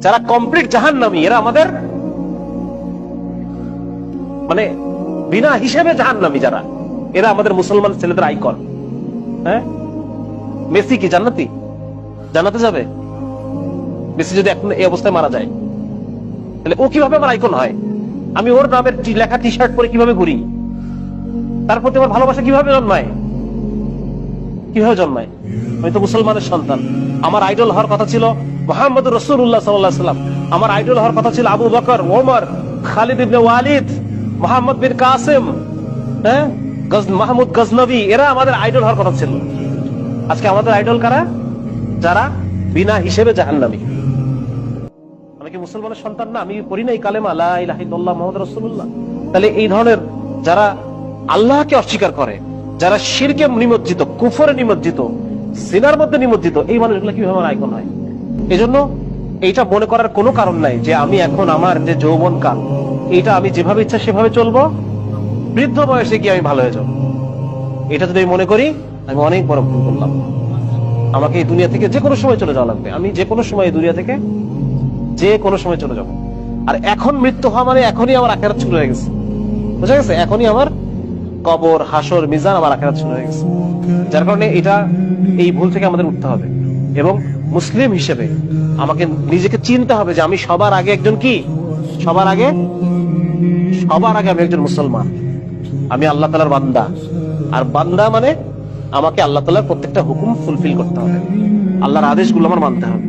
যারা কমপ্লিট জাহান্নামী, এরা আমাদের মানে বিনা হিসেবে জাহান্নামী যারা, এরা আমাদের মুসলমান ছেলেদের আইকন। হ্যাঁ, মেসি কি জান্নাতি? জান্নাতে যাবে? মেসি যদি এখন এই অবস্থায় মারা যায়, তাহলে ও কিভাবে আমার আইকন হয়? আমি ওর নামের লেখা টি শার্ট পরে কিভাবে ঘুরি? তার প্রতি আমার ভালোবাসা কিভাবে জন্মায়? কিভাবে জন্মায়? আমি তো মুসলমানের সন্তান। আমার আইডল হওয়ার কথা ছিল মুহাম্মদুর রাসূলুল্লাহ সাল্লাল্লাহু আলাইহি ওয়াসাল্লাম। আমার আইডল হওয়ার কথা ছিল আবু বকর, ওমর, খালিদ ইবনে ওয়ালিদ, মুহাম্মদ বিন কাসিম, হ্যাঁ, মাহমুদ গজনবী, এরা আমাদের আইডল হওয়ার কথা ছিল। আজকে আমাদের আইডল কারা? যারা বিনা হিসেবে জাহান্নামী। আমি কি মুসলমানের সন্তান না? আমি পড়ি নাই কালেমা লা ইলাহা ইল্লাল্লাহ মুহাম্মাদুর রাসূলুল্লাহ? তাহলে এই ধরনের যারা আল্লাহকে অস্বীকার করে, যারা শিরকে নিমজ্জিত, কুফরে নিমজ্জিত, সিনার মধ্যে নিমজ্জিত, এই মানুষগুলো কিভাবে আমার আইকন হয়? এই জন্য এইটা মনে করার কোনো কারণ নাই যে আমি এখন আমার যে যৌবন কাল, এইটা আমি যেভাবে ইচ্ছা সেভাবে চলবো, বৃদ্ধ বয়সে গিয়ে আমি ভালো হয়ে যাবো। এটা যদি আমি মনে করি, আমি অনেক বড় ভুল করলাম। আমাকে এই দুনিয়া থেকে যে কোনো সময় চলে যাওয়া লাগবে। আমি যে কোনো সময় এই দুনিয়া থেকে যে কোনো সময় চলে যাবো। আর এখন মৃত্যু হওয়া মানে এখনই আমার আখেরাত শুরু হয়ে গেছে। বুঝা গেছে? এখনই আমার কবর, হাসর, মিজান, আমার আখেরাত শুরু হয়ে গেছে। যার কারণে এটা, এই ভুল থেকে আমাদের উঠতে হবে এবং মুসলিম হিসেবে আমাকে নিজেকে চিনতে হবে যে আমি সবার আগে একজন কি, সবার আগে আমি একজন মুসলমান। আমি আল্লাহ তাআলার বান্দা। আর বান্দা মানে আমাকে আল্লাহ তাআলার প্রত্যেকটা হুকুম ফুলফিল করতে হবে, আল্লাহর আদেশগুলো আমার মানতে হবে।